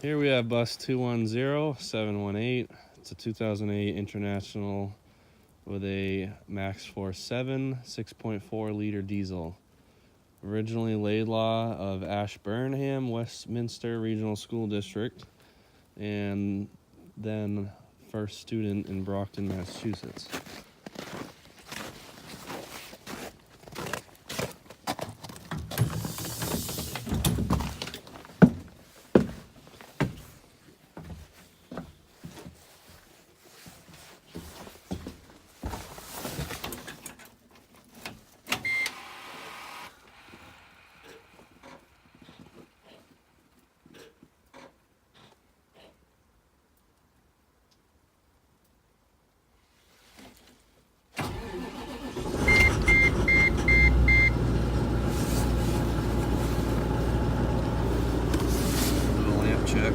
Here we have bus 210718. It's a 2008 International with a Max Force 7 6.4 liter diesel. Originally Laidlaw of Ashburnham, Westminster Regional School District, and then first student in Brockton, Massachusetts. Little lamp check.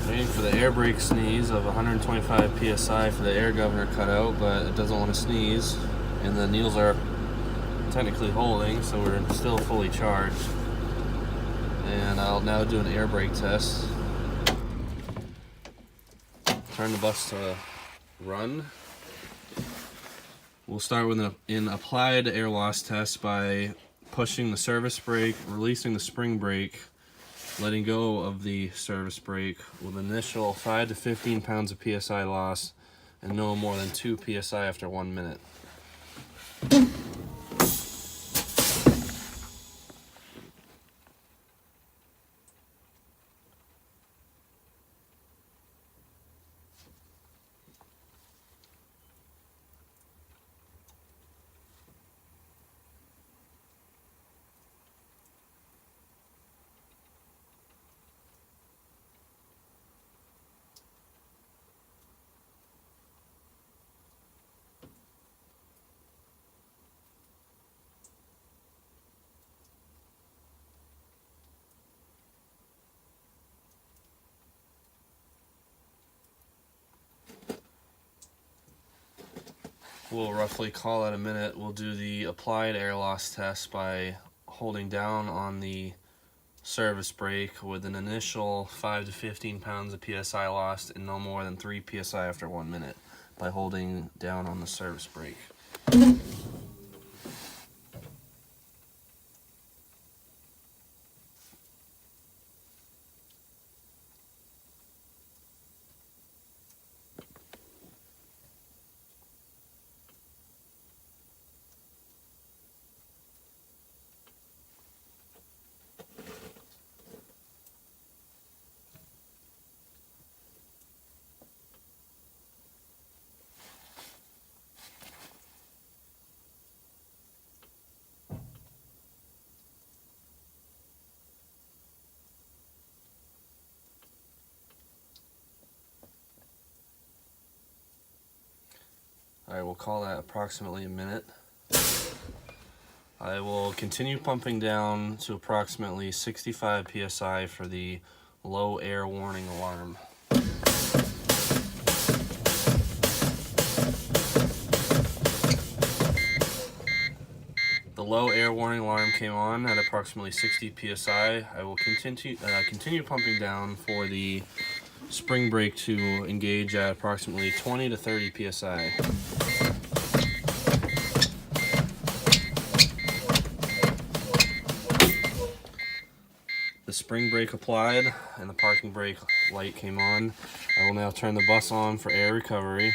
Waiting for the air brake sneeze of 125 psi for the air governor cutout, but it doesn't want to sneeze. And the needles are technically holding, so we're still fully charged. And I'll now do an air brake test. Turn the bus to run. We'll start with an applied air loss test by pushing the service brake, releasing the spring brake, letting go of the service brake with an initial 5 to 15 pounds of PSI loss and no more than 2 PSI after 1 minute. We'll roughly call it a minute. We'll do the applied air loss test by holding down on the service brake with an initial 5 to 15 pounds of PSI lost and no more than 3 PSI after 1 minute by holding down on the service brake. Alright, we'll call that approximately a minute. I will continue pumping down to approximately 65 PSI for the low air warning alarm. The low air warning alarm came on at approximately 60 PSI. I will continue pumping down for the spring brake to engage at approximately 20 to 30 PSI. The spring brake applied and the parking brake light came on. I will now turn the bus on for air recovery.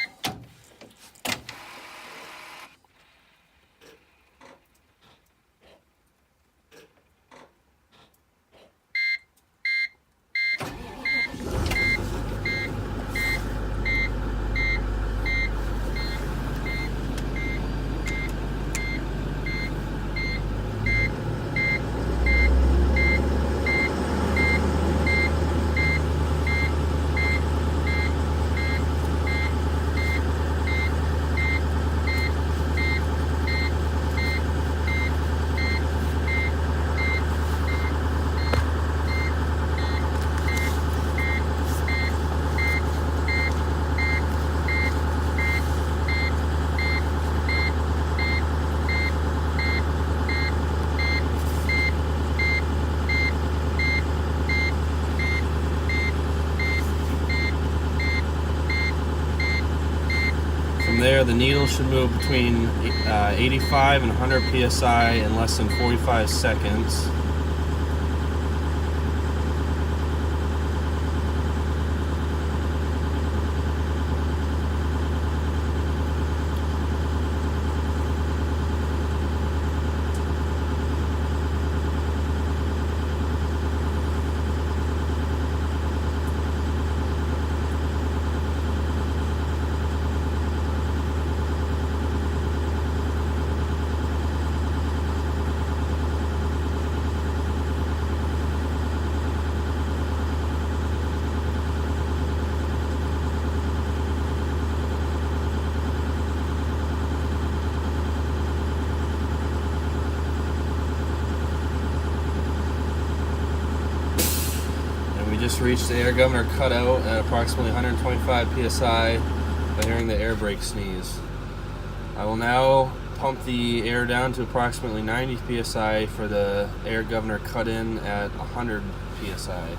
From there, the needle should move between 85 and 100 PSI in less than 45 seconds. We just reached the air governor cutout at approximately 125 PSI by hearing the air brake sneeze. I will now pump the air down to approximately 90 PSI for the air governor cut in at 100 PSI.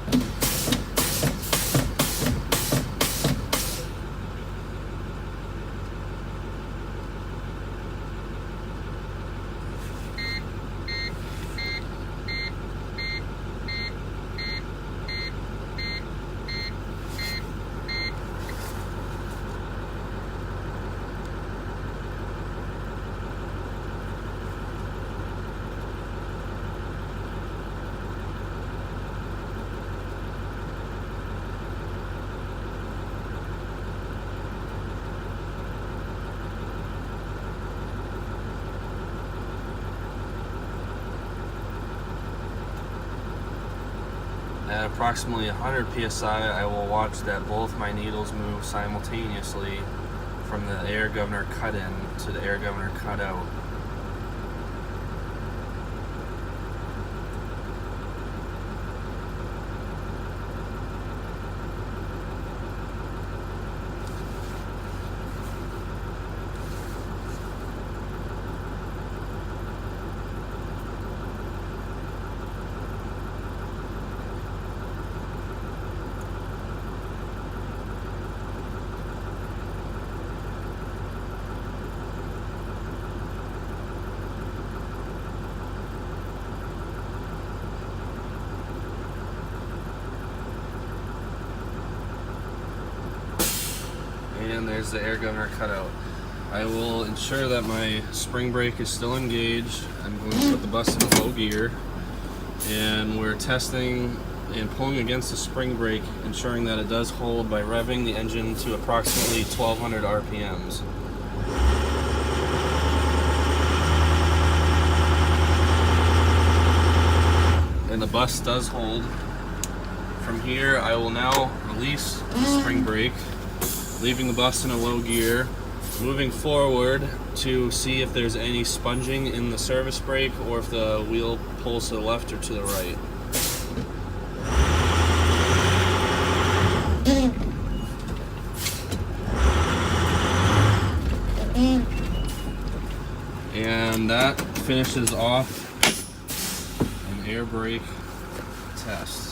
At approximately 100 psi, I will watch that both my needles move simultaneously from the air governor cut in to the air governor cut out. And there's the air governor cutout. I will ensure that my spring brake is still engaged. I'm going to put the bus in low gear, and we're testing and pulling against the spring brake, ensuring that it does hold by revving the engine to approximately 1200 RPMs. And the bus does hold. From here, I will now release the spring brake, leaving the bus in a low gear, moving forward to see if there's any sponging in the service brake or if the wheel pulls to the left or to the right. And that finishes off an air brake test.